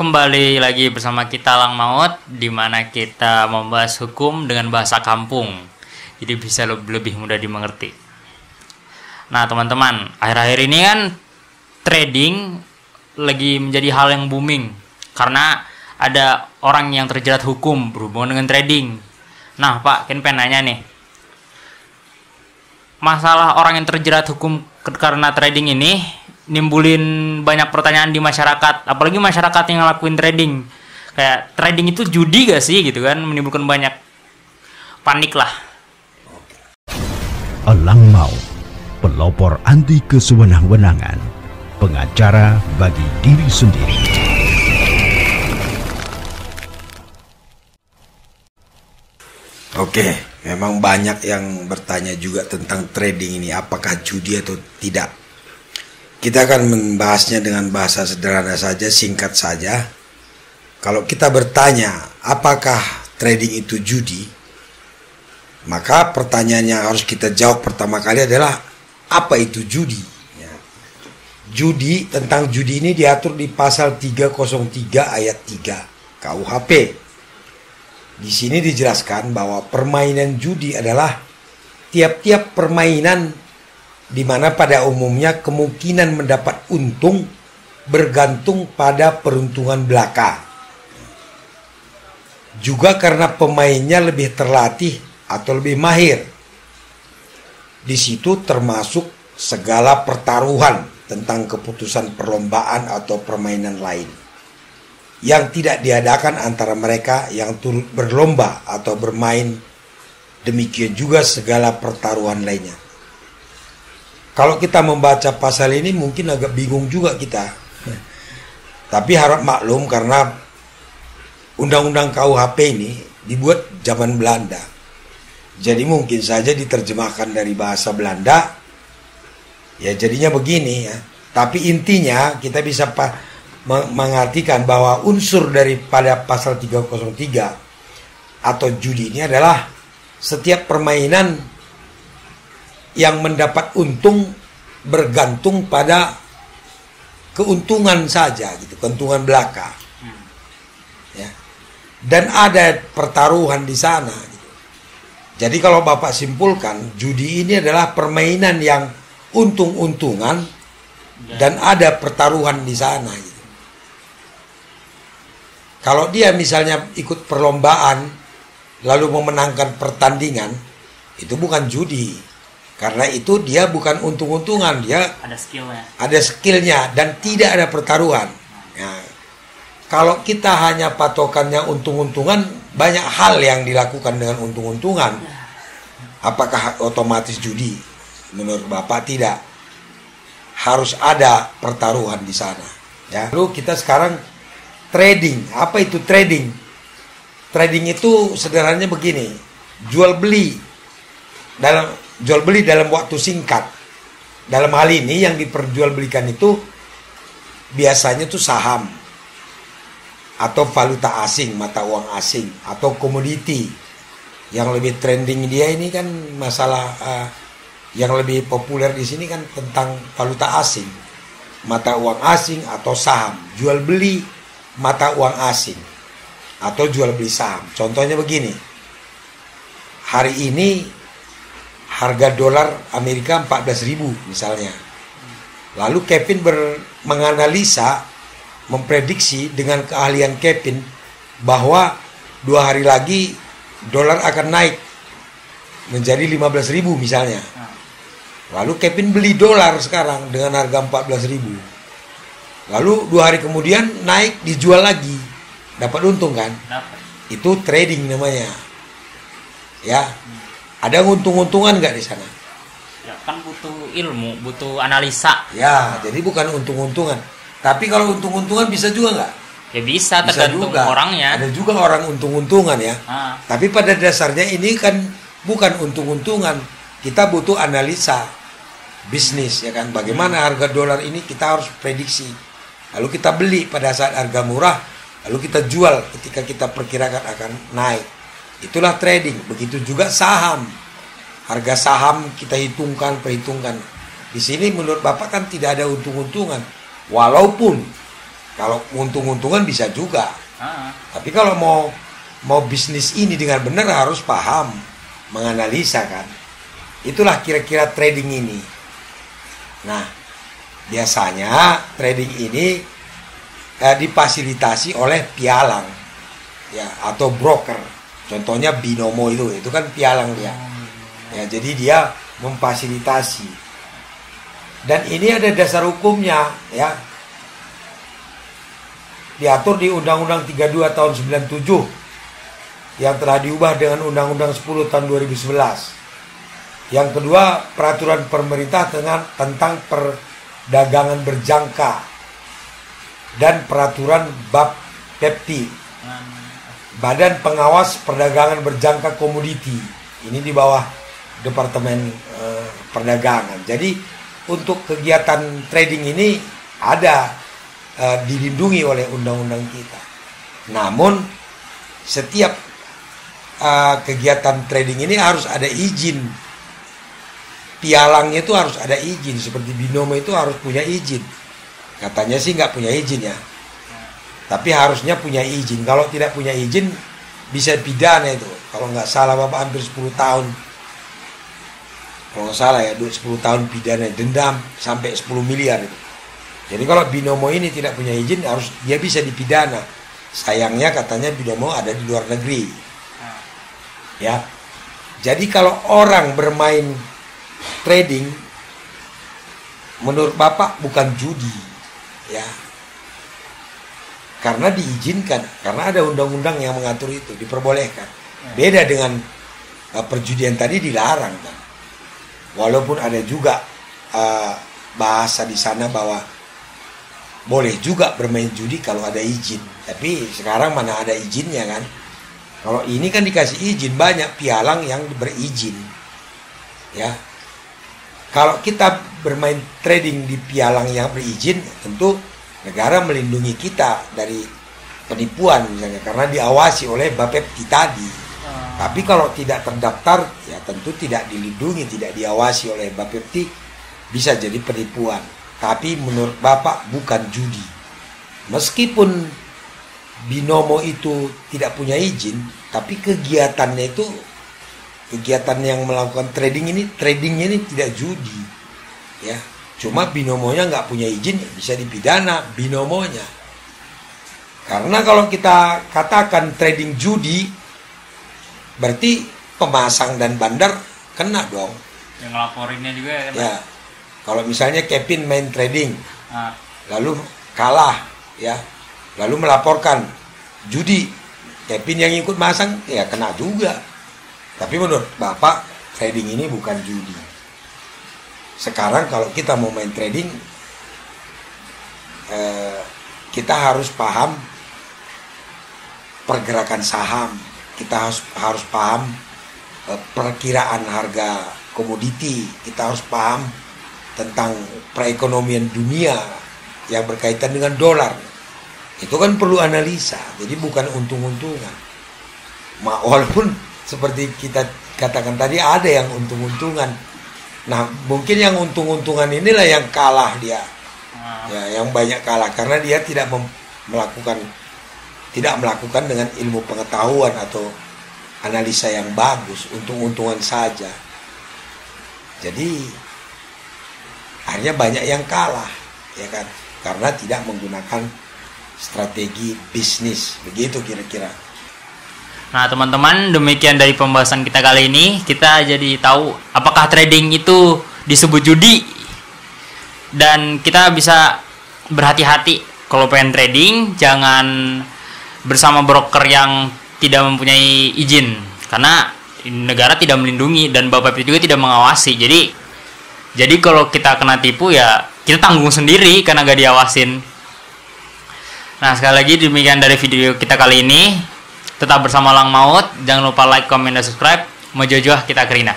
Kembali lagi bersama kita Lang Maut, di mana kita membahas hukum dengan bahasa kampung, jadi bisa lebih mudah dimengerti. Nah teman-teman, akhir-akhir ini kan trading lagi menjadi hal yang booming karena ada orang yang terjerat hukum berhubungan dengan trading. Nah Pak, Ken pengen nanya nih, masalah orang yang terjerat hukum karena trading ini nimbulin banyak pertanyaan di masyarakat, apalagi masyarakat yang ngelakuin trading. Kayak trading itu judi gak sih gitu kan, menimbulkan banyak panik lah. Lang Maut, pelopor anti kesewenang-wenangan, pengacara bagi diri sendiri. Oke, memang banyak yang bertanya juga tentang trading ini, apakah judi atau tidak. Kita akan membahasnya dengan bahasa sederhana saja, singkat saja. Kalau kita bertanya, apakah trading itu judi? Maka pertanyaan yang harus kita jawab pertama kali adalah, apa itu judi? Ya. Judi, tentang judi ini diatur di pasal 303 ayat 3 KUHP. Di sini dijelaskan bahwa permainan judi adalah tiap-tiap permainan di mana pada umumnya kemungkinan mendapat untung bergantung pada peruntungan belaka. Juga karena pemainnya lebih terlatih atau lebih mahir. Di situ termasuk segala pertaruhan tentang keputusan perlombaan atau permainan lain yang tidak diadakan antara mereka yang turut berlomba atau bermain. Demikian juga segala pertaruhan lainnya. Kalau kita membaca pasal ini mungkin agak bingung juga kita. Tapi harap maklum karena undang-undang KUHP ini dibuat zaman Belanda. Jadi mungkin saja diterjemahkan dari bahasa Belanda. Ya jadinya begini ya. Tapi intinya kita bisa mengartikan bahwa unsur daripada pasal 303 atau judi ini adalah setiap permainan yang mendapat untung bergantung pada keuntungan saja gitu, keuntungan belaka. Ya. Dan ada pertaruhan di sana gitu. Jadi kalau Bapak simpulkan, judi ini adalah permainan yang untung-untungan dan ada pertaruhan di sana gitu. Kalau dia misalnya ikut perlombaan lalu memenangkan pertandingan, itu bukan judi. Karena itu dia bukan untung-untungan, dia ada skillnya dan tidak ada pertaruhan. Ya. Kalau kita hanya patokannya untung-untungan, banyak hal yang dilakukan dengan untung-untungan. Apakah otomatis judi? Menurut Bapak tidak. Harus ada pertaruhan di sana. Ya. Lalu kita sekarang trading. Apa itu trading? Trading itu sederhananya begini, jual beli dalam waktu singkat. Dalam hal ini yang diperjualbelikan itu biasanya itu saham atau valuta asing, mata uang asing atau komoditi. Yang lebih trending dia ini kan masalah yang lebih populer di sini kan tentang valuta asing, mata uang asing atau saham. Jual beli mata uang asing atau jual beli saham. Contohnya begini. Hari ini harga dolar Amerika 14.000 misalnya. Lalu Kevin menganalisa, memprediksi dengan keahlian Kevin bahwa 2 hari lagi dolar akan naik menjadi 15.000 misalnya. Lalu Kevin beli dolar sekarang dengan harga 14.000. Lalu 2 hari kemudian naik, dijual lagi. Dapat untung kan? Itu trading namanya. Ya. Ada untung-untungan nggak di sana? Ya kan butuh ilmu, butuh analisa. Ya, jadi bukan untung-untungan. Tapi kalau untung-untungan bisa juga nggak? Ya bisa, tergantung juga orangnya. Ada juga orang untung-untungan ya. Tapi pada dasarnya ini kan bukan untung-untungan. Kita butuh analisa bisnis ya kan. Bagaimana harga dolar ini kita harus prediksi. Lalu kita beli pada saat harga murah, lalu kita jual ketika kita perkirakan akan naik. Itulah trading. Begitu juga saham. Harga saham kita perhitungkan. Di sini menurut Bapak kan tidak ada untung-untungan. Walaupun Kalau untung-untungan bisa juga. Tapi kalau mau bisnis ini dengan benar harus paham, menganalisa kan. Itulah kira-kira trading ini. Nah, biasanya trading ini difasilitasi oleh pialang ya, atau broker. Contohnya binomo itu kan pialang dia. Ya, jadi dia memfasilitasi. Dan ini ada dasar hukumnya ya. Diatur di Undang-Undang 32 tahun 97 yang telah diubah dengan Undang-Undang 10 tahun 2011. Yang kedua, peraturan pemerintah tentang perdagangan berjangka dan peraturan BAPEPTI, Badan Pengawas Perdagangan Berjangka Komoditi. Ini di bawah Departemen Perdagangan. Jadi untuk kegiatan trading ini ada dilindungi oleh undang-undang kita. Namun setiap kegiatan trading ini harus ada izin. Pialangnya itu harus ada izin. Seperti binomo itu harus punya izin. Katanya sih nggak punya izin ya, tapi harusnya punya izin. Kalau tidak punya izin bisa pidana itu. Kalau nggak salah Bapak hampir 10 tahun. Kalau nggak salah ya 10 tahun pidana, dendam sampai 10 miliar itu. Jadi kalau binomo ini tidak punya izin, dia bisa dipidana. Sayangnya katanya binomo ada di luar negeri. Ya. Jadi kalau orang bermain trading, menurut Bapak bukan judi. Ya. Karena diizinkan, karena ada undang-undang yang mengatur itu, diperbolehkan. Beda dengan perjudian tadi dilarang kan. Walaupun ada juga bahasa di sana bahwa boleh juga bermain judi kalau ada izin. Tapi sekarang mana ada izinnya kan. Kalau ini kan dikasih izin, banyak pialang yang berizin. Ya. Kalau kita bermain trading di pialang yang berizin, tentu negara melindungi kita dari penipuan misalnya, karena diawasi oleh BAPEPTI tadi. Tapi kalau tidak terdaftar, ya tentu tidak dilindungi, tidak diawasi oleh BAPEPTI, bisa jadi penipuan. Tapi menurut Bapak bukan judi. Meskipun binomo itu tidak punya izin, tapi kegiatannya itu, kegiatan yang melakukan tradingnya ini tidak judi. Ya, cuma binomonya nggak punya izin, bisa dipidana binomonya. Karena kalau kita katakan trading judi, berarti pemasang dan bandar kena dong. Yang ngelaporinnya juga ya. Ya. Kalau misalnya Kevin main trading, lalu kalah, ya, lalu melaporkan judi, Kevin yang ikut masang, ya kena juga. Tapi menurut Bapak, trading ini bukan judi. Sekarang kalau kita mau main trading, kita harus paham pergerakan saham, kita harus paham perkiraan harga komoditi, kita harus paham tentang perekonomian dunia yang berkaitan dengan dolar. Itu kan perlu analisa, jadi bukan untung-untungan. Walaupun seperti kita katakan tadi ada yang untung-untungan. Nah, mungkin yang untung-untungan inilah yang kalah dia. Ya, yang banyak kalah karena dia tidak melakukan dengan ilmu pengetahuan atau analisa yang bagus, untung-untungan saja. Jadi akhirnya banyak yang kalah, ya kan, karena tidak menggunakan strategi bisnis, begitu kira-kira. Nah teman-teman, demikian dari pembahasan kita kali ini. Kita jadi tahu apakah trading itu disebut judi, dan kita bisa berhati-hati kalau pengen trading, jangan bersama broker yang tidak mempunyai izin, karena negara tidak melindungi dan BAPEPTI juga tidak mengawasi. Jadi kalau kita kena tipu ya kita tanggung sendiri karena gak diawasin. Nah sekali lagi demikian dari video kita kali ini. Tetap bersama Lang Maut. Jangan lupa like, comment, dan subscribe. Mojojoh kita kerina.